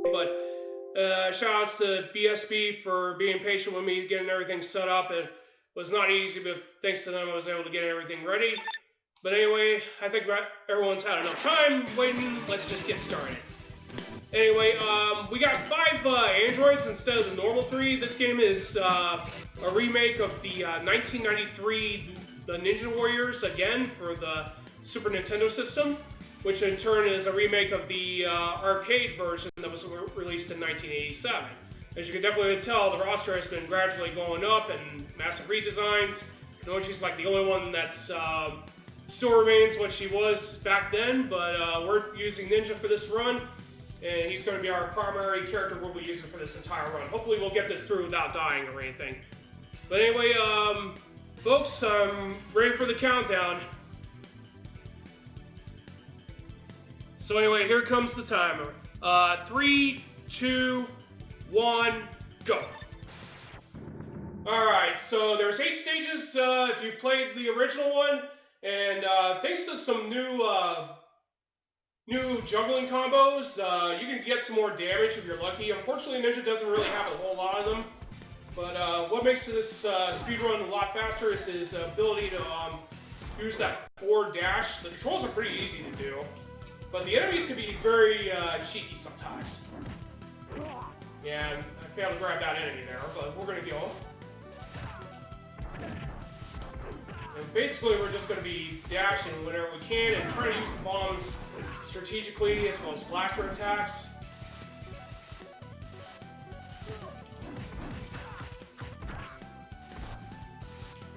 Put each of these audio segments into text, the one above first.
But shout outs to BSB for being patient with me, getting everything set up. It was not easy, but thanks to them, I was able to get everything ready. But anyway, I think everyone's had enough time waiting. Let's just get started. Anyway, we got 5 androids instead of the normal 3. This game is a remake of the 1993 The Ninja Warriors again for the Super Nintendo system, which in turn is a remake of the arcade version that was released in 1987. As you can definitely tell, the roster has been gradually going up and massive redesigns. Kanoichi's like the only one that's still remains what she was back then, but we're using Ninja for this run, and he's going to be our primary character we'll be using for this entire run. Hopefully we'll get this through without dying or anything. But anyway, folks, I'm ready for the countdown. So anyway, here comes the timer. 3, 2, 1, go. Alright, so there's 8 stages if you played the original one, and thanks to some new juggling combos, you can get some more damage if you're lucky. Unfortunately, Ninja doesn't really have a whole lot of them, but what makes this speedrun a lot faster is his ability to use that forward dash. The controls are pretty easy to do, but the enemies can be very cheeky sometimes. Yeah, I failed to grab that enemy there, but we're going to go. And basically, we're just going to be dashing whenever we can and trying to use the bombs strategically as well as blaster attacks.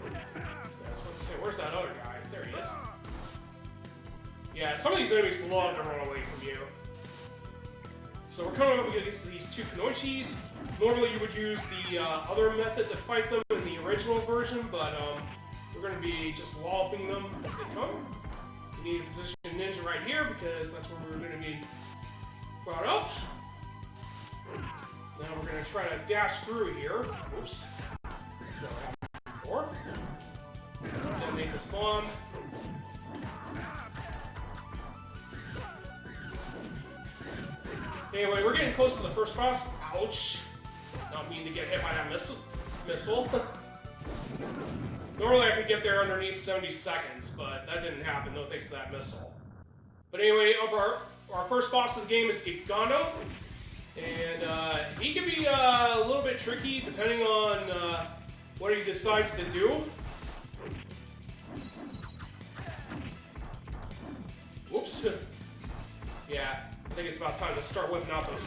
I was about to say, where's that other guy? There he is. Yeah, some of these enemies love to run away from you. So we're coming up against these 2 Kanoichis. Normally you would use the other method to fight them in the original version, but we're going to be just walloping them as they come. We need to position Ninja right here because that's where we're going to be brought up. Now we're going to try to dash through here. Oops. That's not what happened before. Detonate this bomb. Anyway, we're getting close to the first boss. Ouch. Not mean to get hit by that missile. Normally I could get there underneath 70 seconds, but that didn't happen, no thanks to that missile. But anyway, our first boss of the game is Gigando, and he can be a little bit tricky depending on what he decides to do. Whoops. Yeah, I think it's about time to start whipping out those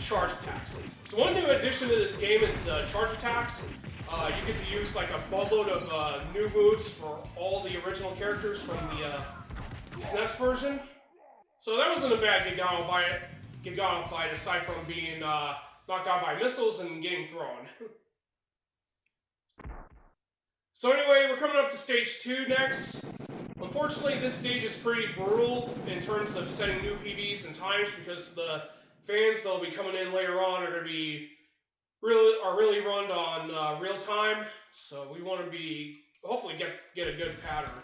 charge attacks. So one new addition to this game is the charge attacks. You get to use like a boatload of new moves for all the original characters from the SNES version. So that wasn't a bad Gigano fight aside from being knocked out by missiles and getting thrown. So anyway, we're coming up to stage 2 next. Unfortunately, this stage is pretty brutal in terms of setting new PBs and times because the fans that'll be coming in later on are going to be really run on real time. So we want to be hopefully get a good pattern.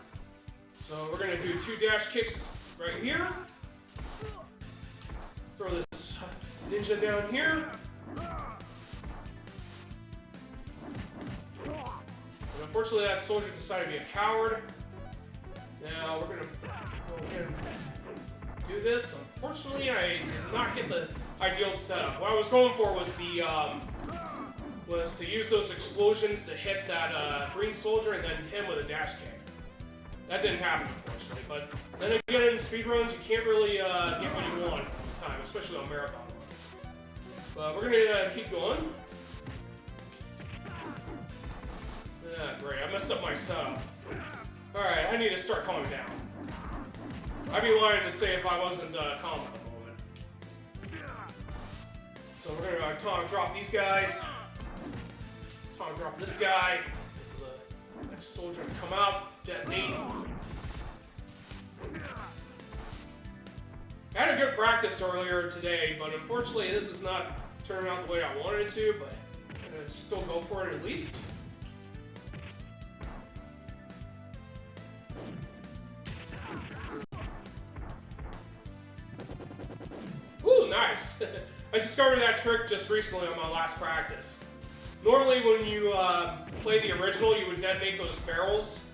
So we're going to do 2 dash kicks right here. Throw this ninja down here. And unfortunately, that soldier decided to be a coward. Now we're gonna go ahead and do this. Unfortunately, I did not get the ideal setup. What I was going for was to use those explosions to hit that green soldier and then hit him with a dash kick. That didn't happen, unfortunately. But then again, in speedruns, you can't really get what you want all the time, especially on marathon runs. But we're gonna keep going. Ah, great! I messed up my setup. Alright, I need to start calming down. I'd be lying to say if I wasn't calm at the moment. So we're gonna taunt drop these guys. Taunt drop this guy. The next soldier to come out, detonate. I had a good practice earlier today, but unfortunately this is not turning out the way I wanted it to, but I'm gonna still go for it at least. Ooh, nice! I discovered that trick just recently on my last practice. Normally when you play the original, you would detonate those barrels.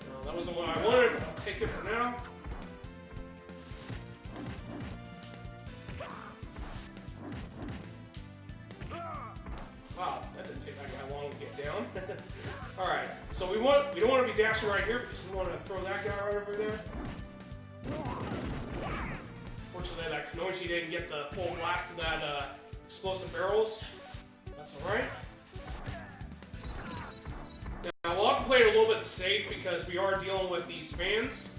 No, that wasn't what I wanted, but I'll take it for now. Wow, that didn't take that guy long to get down. Alright, so we don't want to be dashing right here because we want to throw that guy right over there. Fortunately, that Kunoichi didn't get the full blast of that explosive barrels. That's alright. Now, we'll have to play it a little bit safe because we are dealing with these fans.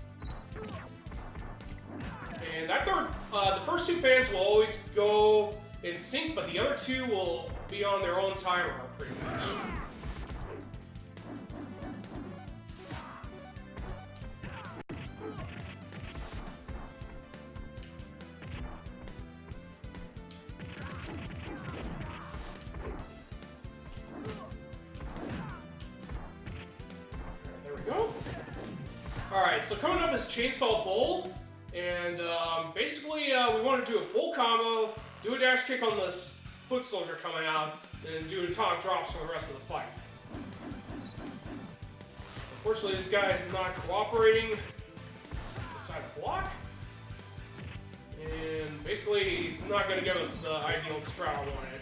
And that the first two fans will always go in sync, but the other two will be on their own timer, pretty much. There we go. Alright, so coming up is Chainsaw Bowl, and basically we want to do a full combo, do a dash kick on this foot soldier coming out, and do atomic drops for the rest of the fight. Unfortunately, this guy is not cooperating. He's decided to block. And basically, he's not going to give us the ideal strat I wanted.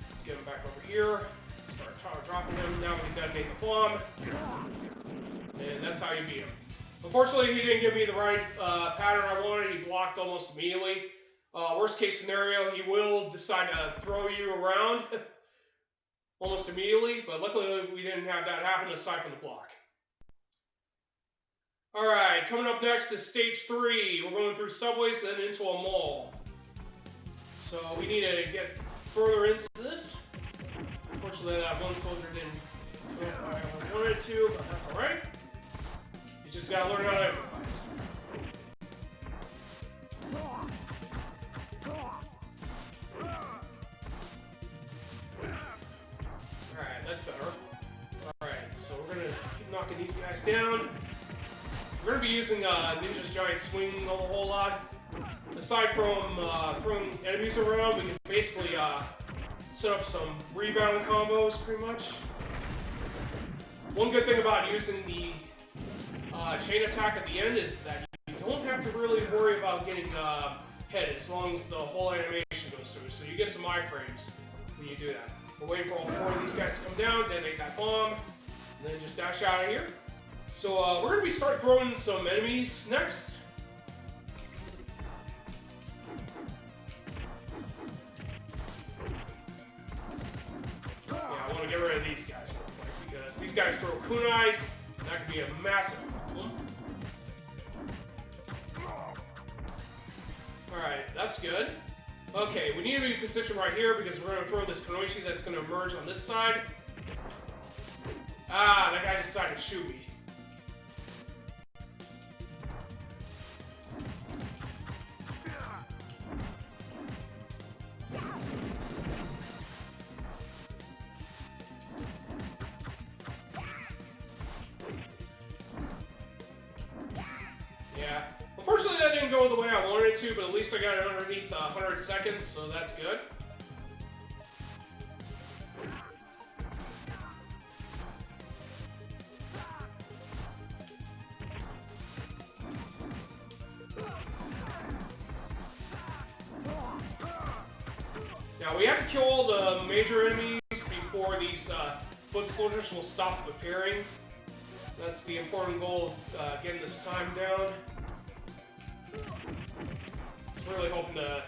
Let's get him back over here. Start dropping him. Now we can detonate the bomb. And that's how you beat him. Unfortunately, he didn't give me the right pattern I wanted. He blocked almost immediately. Worst case scenario, he will decide to throw you around almost immediately, but luckily we didn't have that happen aside from the block. Alright, coming up next is stage 3. We're going through subways, then into a mall. So we need to get further into this. Unfortunately, that one soldier didn't come up how I wanted to, but that's alright. You just gotta learn how to improvise. Alright, that's better. Alright, so we're gonna keep knocking these guys down. We're gonna be using Ninja's Giant Swing a whole lot. Aside from throwing enemies around, we can basically set up some rebound combos, pretty much. One good thing about using the chain attack at the end is that you don't have to really worry about getting hit as long as the whole animation goes through. So you get some iframes when you do that. We're waiting for all 4 of these guys to come down, detonate that bomb, and then just dash out of here. So we're going to start throwing some enemies next. Yeah, I want to get rid of these guys real quick because these guys throw kunais, and that could be a massive problem. Alright, that's good. Okay, we need to be positioned right here because we're going to throw this Kunoichi that's going to emerge on this side. Ah, that guy decided to shoot me. Yeah. Unfortunately, that didn't go the way I wanted it to, but at least I got it underneath 100 seconds, so that's good. Now, we have to kill all the major enemies before these foot soldiers will stop appearing. That's the important goal of getting this time down. I was really hoping to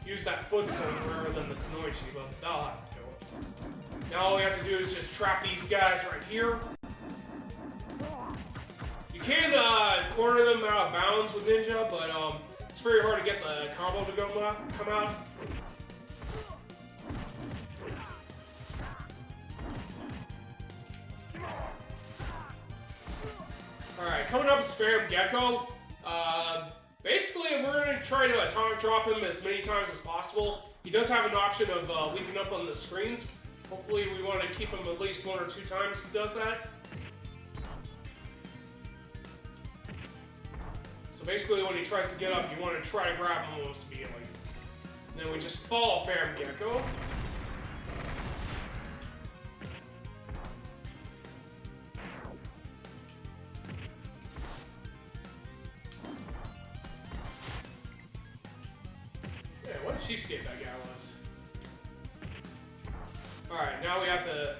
use that foot soldier rather than the Kunoichi, but that'll have to go. Now all we have to do is just trap these guys right here. You can corner them out of bounds with Ninja, but it's very hard to get the combo to come out. Alright, coming up is Spam Gecko. Basically, we're going to try to atomic drop him as many times as possible. He does have an option of leaping up on the screens. Hopefully, we want to keep him at least 1 or 2 times he does that. So basically, when he tries to get up, you want to try to grab him almost immediately. And then we just follow Phantom Gecko. Yeah, what a cheapskate that guy was. Alright, now we have to...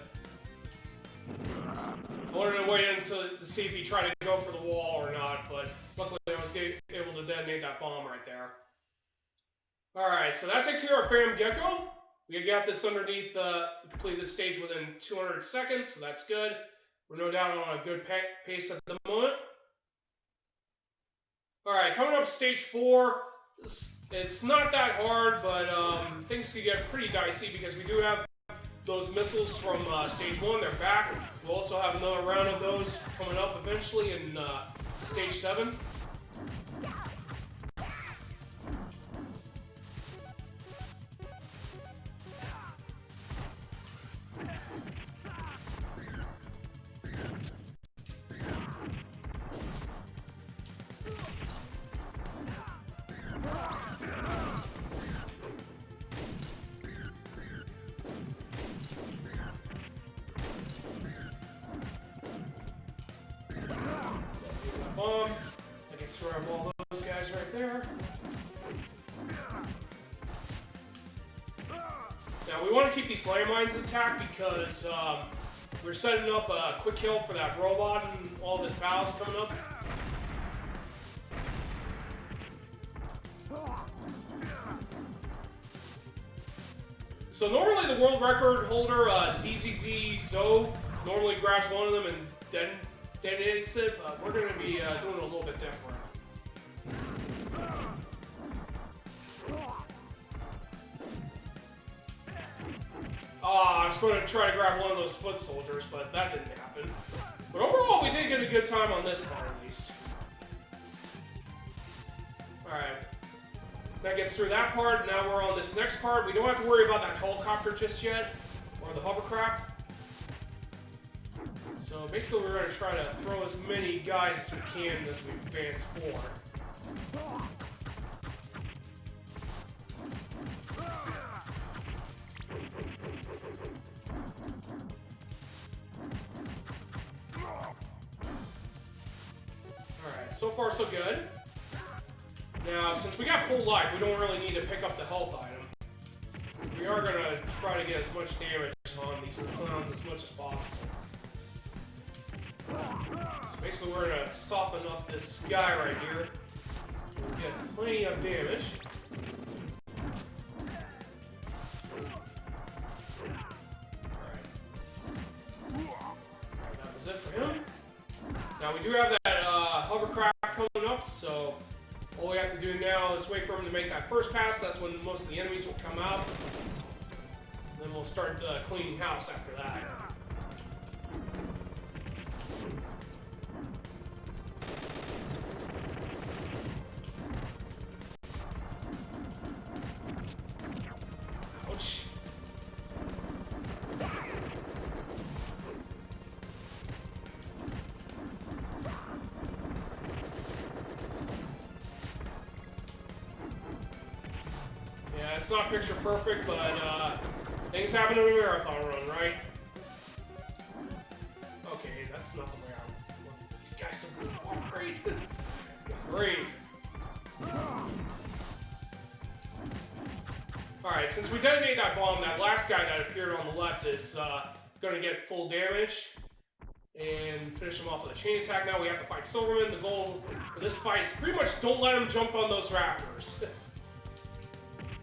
I wanted to wait until to see if he tried to go for the wall or not, but luckily I was able to detonate that bomb right there. Alright, so that takes care of Phantom Gecko. We got this underneath, we completed this stage within 200 seconds, so that's good. We're no doubt on a good pace at the moment. Alright, coming up stage 4. It's not that hard, but things can get pretty dicey because we do have those missiles from stage 1, they're back. We'll also have another round of those coming up eventually in stage 7. Bomb. I can throw all those guys right there. Now we want to keep these landmines intact because we're setting up a quick kill for that robot and all this ballast coming up. So normally the world record holder, ZZZ Zoe, normally grabs one of them and then detonates it, but we're going to be doing it a little bit different. I was going to try to grab one of those foot soldiers, but that didn't happen. But overall, we did get a good time on this part, at least. Alright. That gets through that part. Now we're on this next part. We don't have to worry about that helicopter just yet, or the hovercraft. So basically, we're going to try to throw as many guys as we can as we advance forward. Alright, so far so good. Now, since we got full life, we don't really need to pick up the health item. We are going to try to get as much damage on these clowns as much as possible. So basically we're going to soften up this guy right here. We'll get plenty of damage. Alright. That was it for him. Now we do have that hovercraft coming up, so all we have to do now is wait for him to make that first pass. That's when most of the enemies will come out. And then we'll start cleaning house after that. Ouch. Yeah, it's not picture perfect, but things happen in a marathon run, right? Okay, that's not the way I want these guys to really operate. Brave. Alright, since we detonated that bomb, that last guy that appeared on the left is going to get full damage. And finish him off with a chain attack. Now we have to fight Silverman. The goal for this fight is pretty much don't let him jump on those rafters.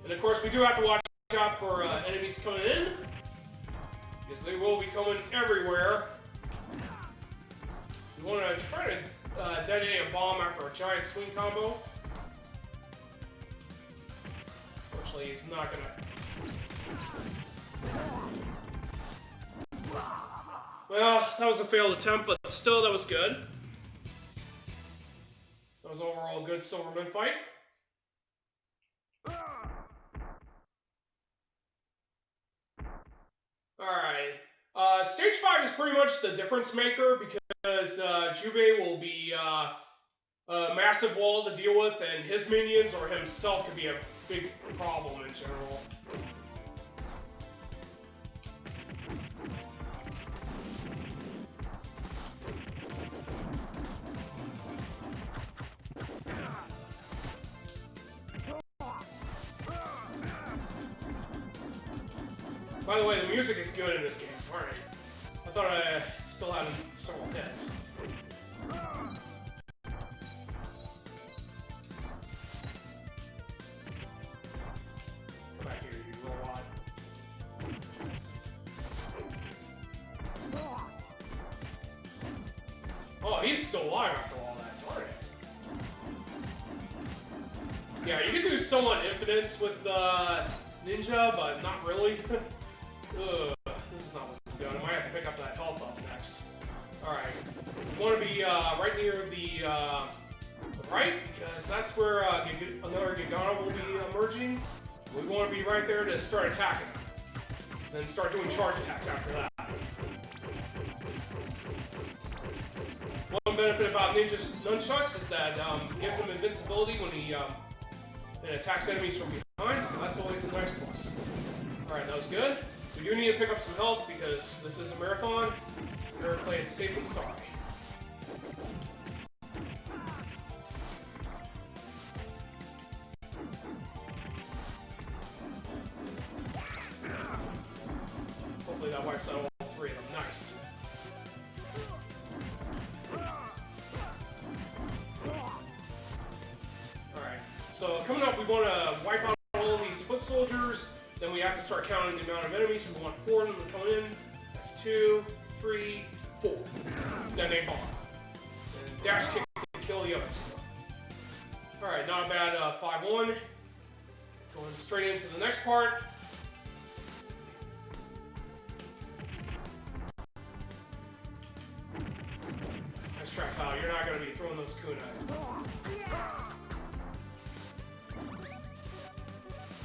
And of course, we do have to watch out for enemies coming in, because they will be coming everywhere. We want to try to detonate a bomb after a giant swing combo. Unfortunately, he's not gonna. Well, that was a failed attempt, but still, that was good. That was overall a good Silverman fight. Alright. Stage 5 is pretty much the difference maker because Jubei will be a massive wall to deal with, and his minions or himself could be a big problem in general. By the way, the music is good in this game. Alright. I thought I still had several hits. Come back here, you robot. Oh, he's still alive after all that. Darn it. Yeah, you can do somewhat infinites with Ninja, but not really. Ugh, this is not what I'm doing. I might have to pick up that health up next. Alright. We want to be right near the right, because that's where another Gigana will be emerging. We want to be right there to start attacking. Then start doing charge attacks after that. One benefit about Ninja's nunchucks is that it gives him invincibility when he attacks enemies from behind, so that's always a nice plus. Alright, that was good. We do need to pick up some health because this is a marathon. We're going to play it safe and sorry. Hopefully that wipes out all three of them. Nice. Alright, so coming up we want to wipe out all of these foot soldiers. Then we have to start counting the amount of enemies. We want 4 of them to come in. That's 2, 3, 4. Detonate bomb. And dash kick to kill the others. Alright, not a bad 5-1. Going straight into the next part. Nice track, pal. You're not going to be throwing those kunais.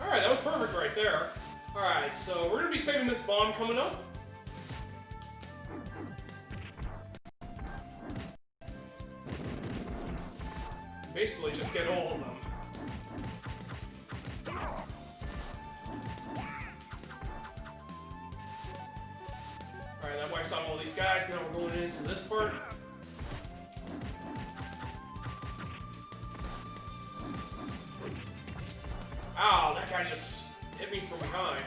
Alright, that was perfect right there. Alright, so we're going to be saving this bomb coming up. Basically, just get all of them. Alright, that wipes out all these guys. Now we're going into this part. Ow, that guy just hit me from behind.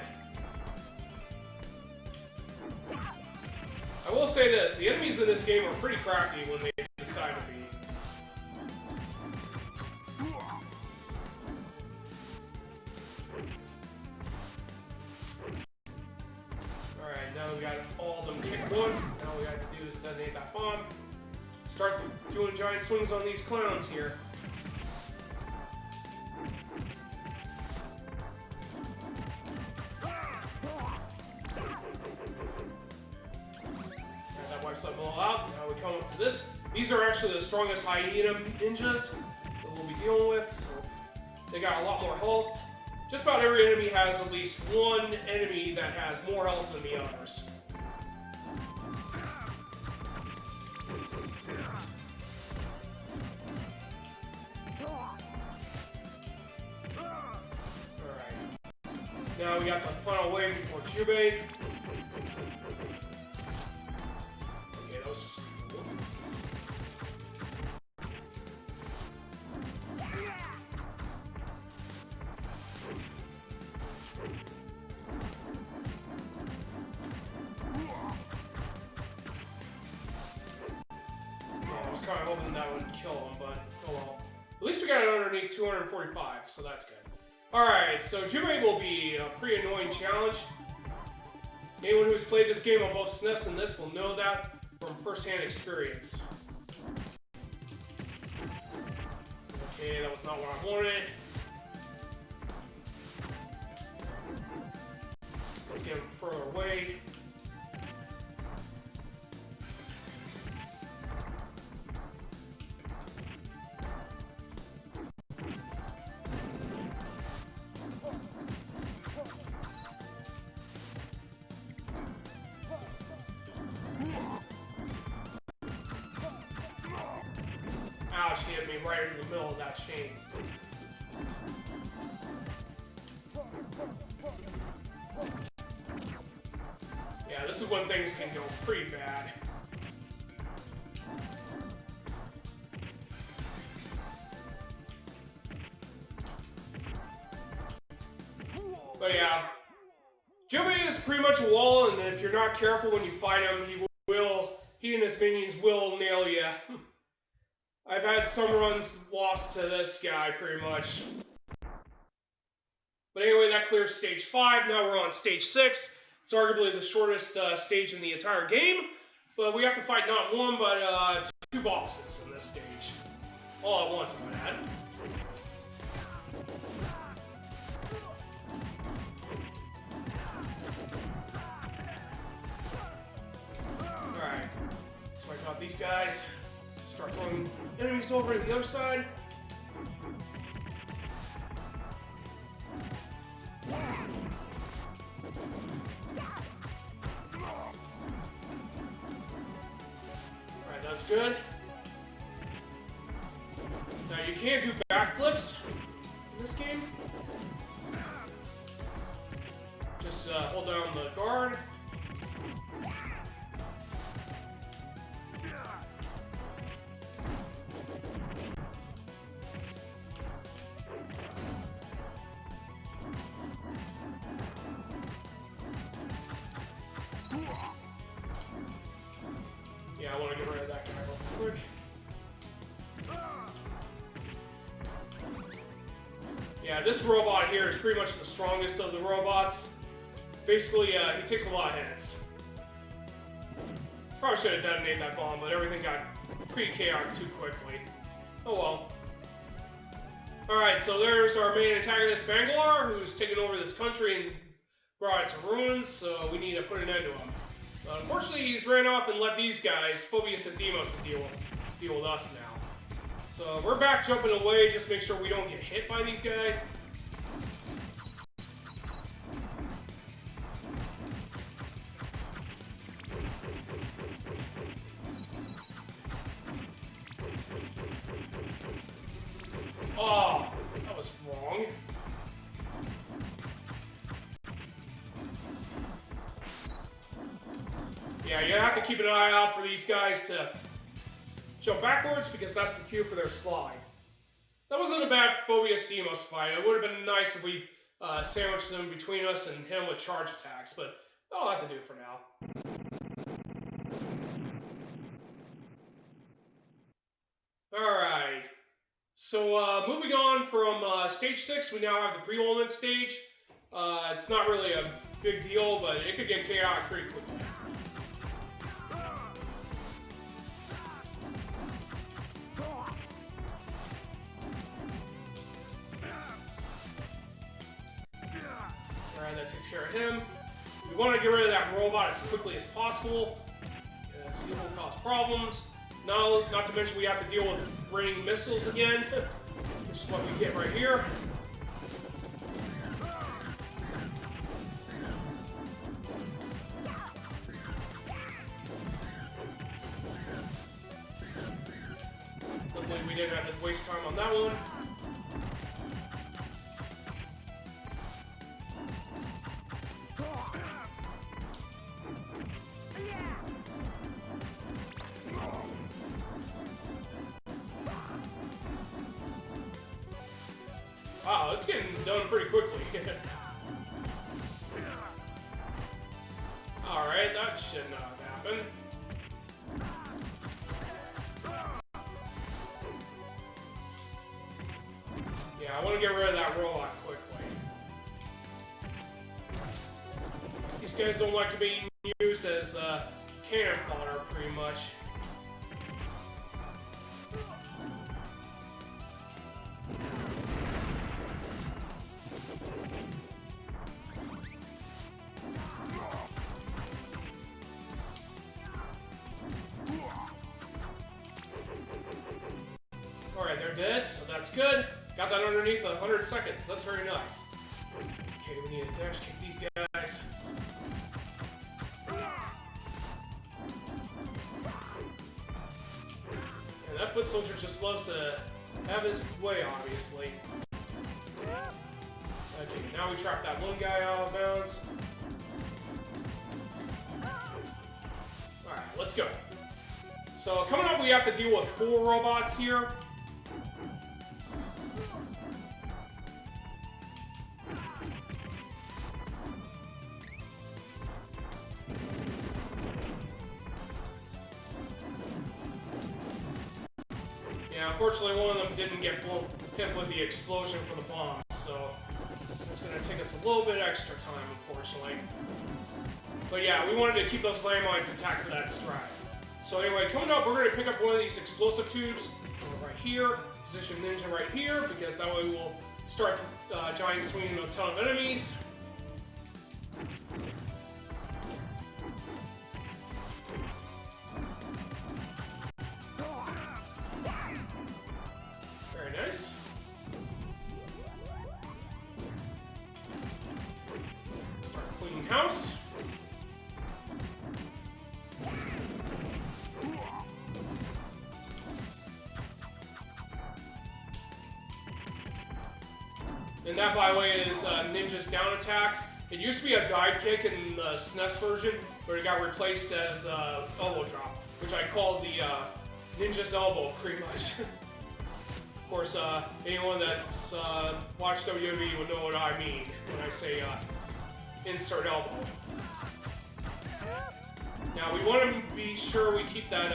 I will say this, the enemies in this game are pretty crafty when they decide to be. Alright, now we got all of them kicked once. Now we have to do is detonate that bomb. Start doing giant swings on these clowns here. Up all out. Now we come up to this. These are actually the strongest hyena ninjas that we'll be dealing with, so they got a lot more health. Just about every enemy has at least one enemy that has more health than the others. Alright. Now we got the final wave before Jubei. Just cool. I was kind of hoping that would kill him, but oh well. At least we got it underneath 245, so that's good. Alright, so Jubei will be a pretty annoying challenge. Anyone who's played this game on both SNES and this will know that from first-hand experience. Okay, that was not what I wanted. Let's get him further away. Ouch, he hit me right in the middle of that chain. Yeah, this is when things can go pretty bad. But yeah, Jimmy is pretty much a wall, and if you're not careful when you fight him, he and his minions will nail you. I've had some runs lost to this guy, pretty much. But anyway, that clears stage 5. Now we're on stage 6. It's arguably the shortest stage in the entire game, but we have to fight not one, but 2 bosses in this stage. All at once, I might add. Alright, so I got these guys. Start throwing enemies over to the other side. Alright, that's good. Now you can't do backflips in this game. Just hold down the guard. Yeah, I want to get rid of that guy real quick. Yeah, this robot here is pretty much the strongest of the robots. Basically, he takes a lot of hits. Probably should have detonated that bomb, but everything got pretty chaotic too quickly. Oh well. Alright, so there's our main antagonist, Bangalore, who's taken over this country and brought it to ruins, so we need to put an end to him. Unfortunately, he's ran off and let these guys, Phobius and Deimos, to deal with us now. So we're back jumping away, just make sure we don't get hit by these guys. Oh, that was wrong. Yeah, you have to keep an eye out for these guys to jump backwards because that's the cue for their slide. That wasn't a bad Phobius Deimos fight. It would have been nice if we sandwiched them between us and him with charge attacks, but that'll have to do for now. Alright. So, moving on from stage 6, we now have the pre-ultimate stage. It's not really a big deal, but it could get chaotic pretty quickly. Alright, that takes care of him. We want to get rid of that robot as quickly as possible. Yes, he will cause problems. Not to mention we have to deal with raining missiles again, which is what we get right here. Hopefully we didn't have to waste time on that one. Wow, it's getting done pretty quickly. Alright, that should not happen. Yeah, I want to get rid of that robot quickly. These guys don't like being used as cannon fodder, pretty much. Alright, they're dead, so that's good. Got that underneath 100 seconds. That's very nice. Okay, we need to dash kick these guys. And that that foot soldier just loves to have his way, obviously. Okay, now we trap that one guy out of bounds. Alright, let's go. So, coming up, we have to deal with 4 robots here. Yeah, unfortunately, one of them didn't get hit with the explosion for the bomb, so it's going to take us a little bit extra time, unfortunately. But yeah, we wanted to keep those landmines intact for that strat. So anyway, coming up, we're going to pick up one of these explosive tubes right here, position Ninja right here, because that way we'll start giant swinging a ton of enemies. Very nice. Start cleaning house. And that, by the way, is Ninja's down attack. It used to be a dive kick in the SNES version, but it got replaced as elbow drop, which I call the Ninja's elbow, pretty much. Of course, anyone that's watched WWE will know what I mean when I say insert elbow. Now, we want to be sure we keep that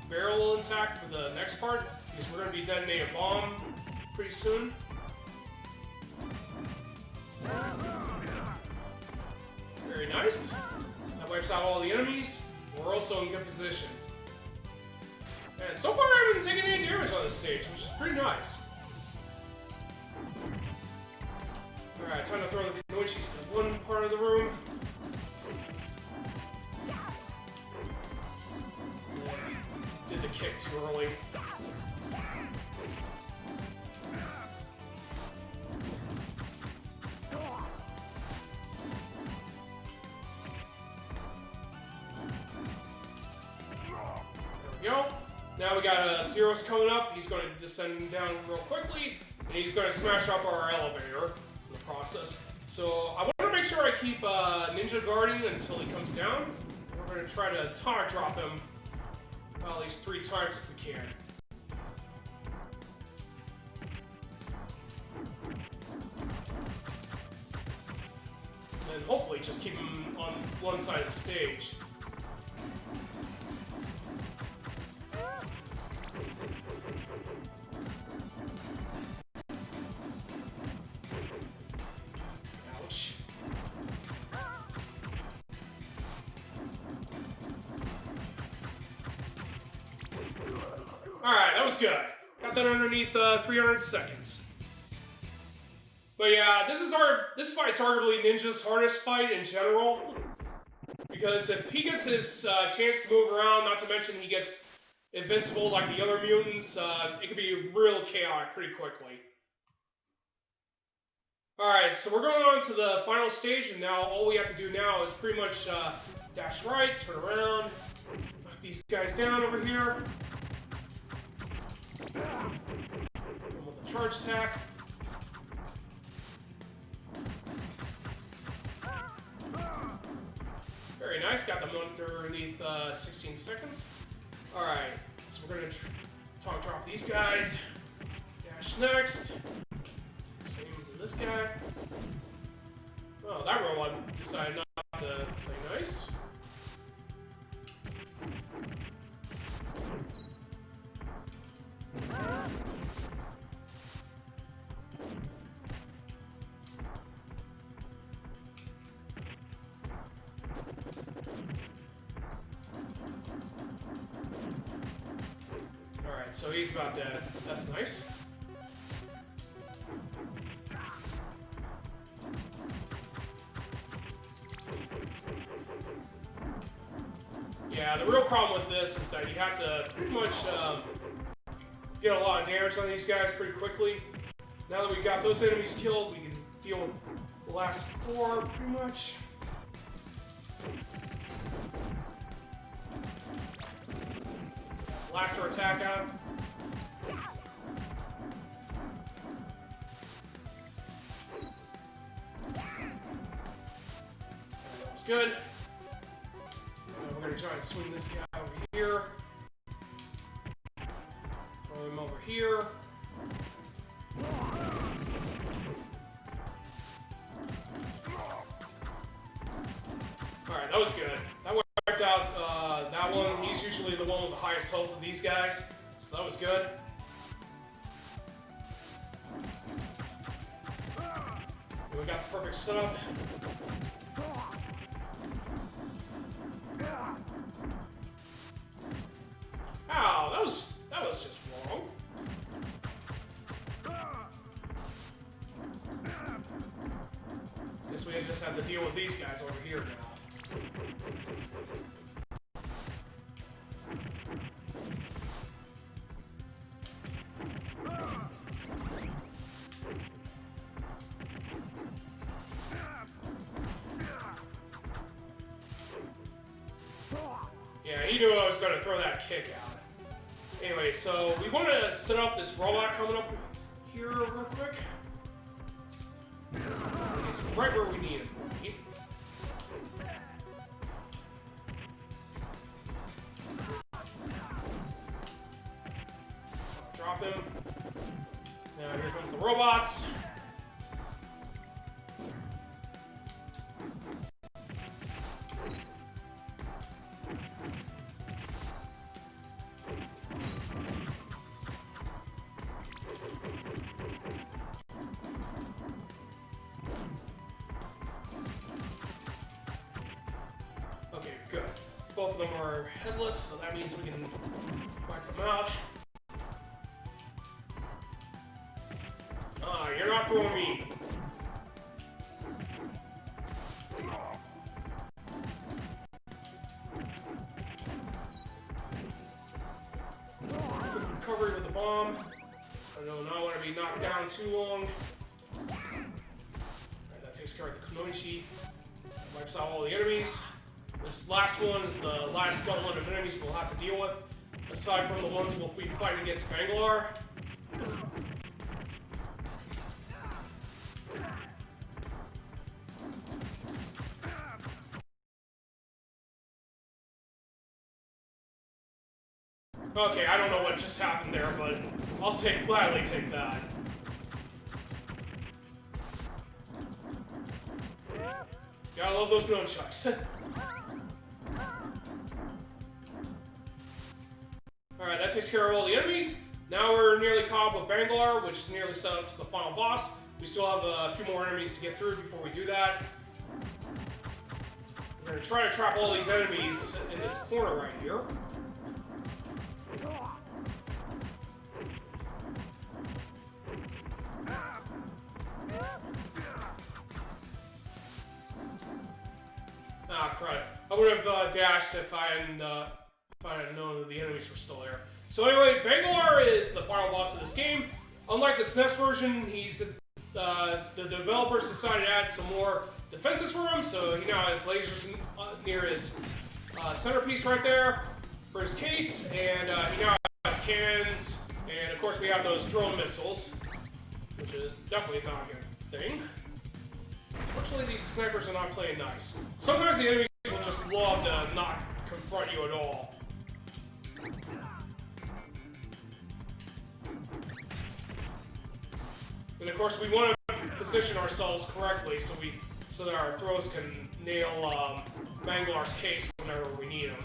barrel intact for the next part, because we're going to be detonating a bomb pretty soon. Very nice. That wipes out all the enemies. We're also in good position. And so far I haven't taken any damage on this stage, which is pretty nice. Alright, time to throw the Kanoichis to one part of the room. Did the kick too early. Go. Now we got Zeros coming up. He's going to descend down real quickly, and he's going to smash up our elevator in the process. So I want to make sure I keep Ninja guarding until he comes down. We're going to try to taunt drop him at least 3 times if we can. And hopefully just keep him on one side of the stage. Ouch. Alright, that was good. Got that underneath 300 seconds. But yeah, this fight's arguably Ninja's hardest fight in general. Because if he gets his chance to move around, not to mention he gets invincible like the other mutants, it could be real chaotic pretty quickly. Alright, so we're going on to the final stage, and now all we have to do now is pretty much dash right, turn around, knock these guys down over here. With the charge attack. Very nice, got them underneath 16 seconds. Alright, so we're going to taunt drop these guys. Dash next. Same for this guy. Well, that robot decided not to play nice. Alright, so he's about dead. That's nice. Yeah, the real problem with this is that you have to pretty much get a lot of damage on these guys pretty quickly. Now that we got those enemies killed, we can deal with the last 4 pretty much. Blaster attack out. good. Now we're gonna try and swing this guy over here. Throw him over here. Alright, that was good. That wiped out that one. He's usually the one with the highest health of these guys, so that was good. We got the perfect setup. Ow, that was just wrong. Guess we just have to deal with these guys over here now. Yeah, he knew I was going to throw that kick out. Anyway, so we want to set up this robot coming up here real quick. He's right where we need him. Drop him. Now here comes the robots. Okay, good. Both of them are headless, so that means we can wipe them out. Ah, you're not throwing me. Quick recovery with the bomb. So I do not want to be knocked down too long. Alright, that takes care of the Kunoichi. Wipes out all the enemies. This last one is the last gauntlet of enemies we'll have to deal with, aside from the ones we'll be fighting against Bangalore. Okay, I don't know what just happened there, but I'll gladly take that. Gotta love those nunchucks. Alright, that takes care of all the enemies. Now we're nearly caught up with Bangalore, which nearly set up to the final boss. We still have a few more enemies to get through before we do that. We're going to try to trap all these enemies in this corner right here. Ah, crud. I would have dashed if I hadn't known that the enemies were still there. So anyway, Bangalore is the final boss of this game. Unlike the SNES version, the developers decided to add some more defenses for him, so he now has lasers near his centerpiece right there for his case, and he now has cannons, and of course we have those drone missiles, which is definitely not a good thing. Unfortunately, these snipers are not playing nice. Sometimes the enemies will just love to not confront you at all. And of course, we want to position ourselves correctly so that our throws can nail Bangalore's case whenever we need him.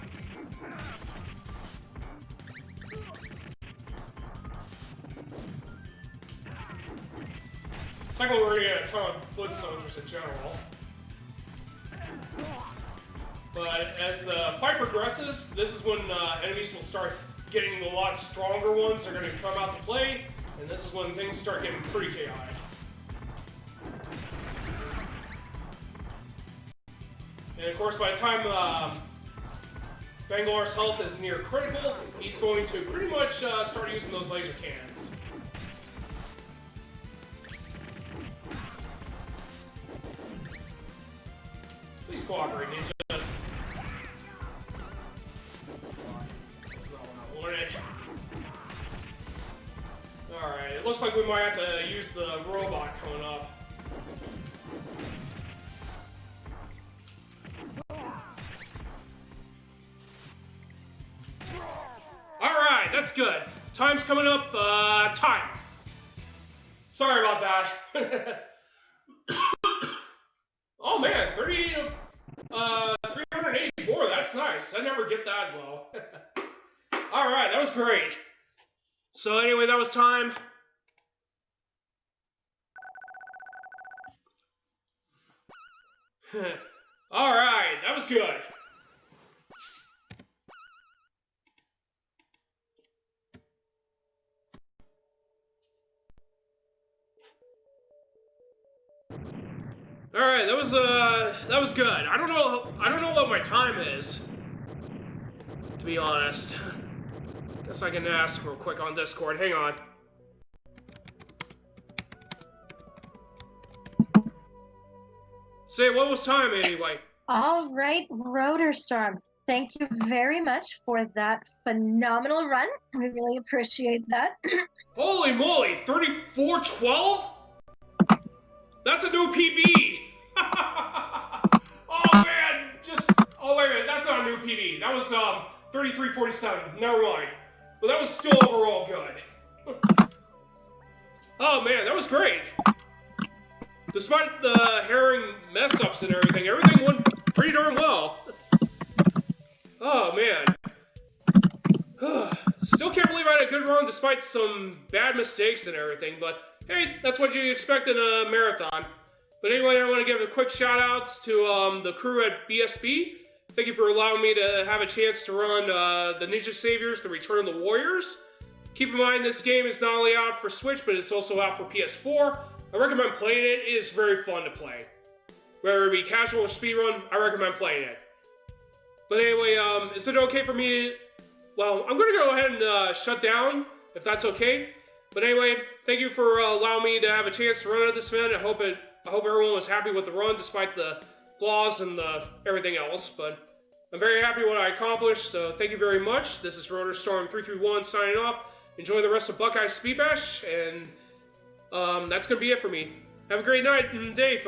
Technically, we're going to get a ton of foot soldiers in general. But as the fight progresses, this is when enemies will start getting a lot stronger ones. They're going to come out to play, and this is when things start getting pretty chaotic. And of course, by the time Bangalore's health is near critical, he's going to pretty much start using those laser cannons. Please cooperate, ninjas. That's not what I wanted. Alright, it looks like we might have to use the robot coming up. that's good. Time's coming up. Time. Sorry about that. Oh man, 384. That's nice. I never get that low. All right, that was great. So anyway, that was time. All right, that was good. All right, that was good. I don't know what my time is, to be honest. Guess I can ask real quick on Discord. Hang on. Say, what was time anyway? All right, Rotorstorm. Thank you very much for that phenomenal run. We really appreciate that. Holy moly, 34:12? That's a new PB! Oh man, oh wait a minute, that's not a new PB. That was 33:47, never mind. But that was still overall good. Oh man, that was great. Despite the herring mess-ups and everything went pretty darn well. Oh man. Still can't believe I had a good run despite some bad mistakes and everything, but hey, that's what you expect in a marathon. But anyway, I want to give a quick shout outs to the crew at BSB. Thank you for allowing me to have a chance to run the Ninja Saviors, The Return of the Warriors. Keep in mind this game is not only out for Switch, but it's also out for PS4. I recommend playing it. It is very fun to play. Whether it be casual or speedrun, I recommend playing it. But anyway, is it okay for me? Well, I'm going to go ahead and shut down, if that's okay. But anyway, thank you for allowing me to have a chance to run at this event. I hope everyone was happy with the run, despite the flaws and everything else. But I'm very happy with what I accomplished, so thank you very much. This is Rotorstorm 331 signing off. Enjoy the rest of Buckeye Speed Bash, and that's going to be it for me. Have a great night and day, folks.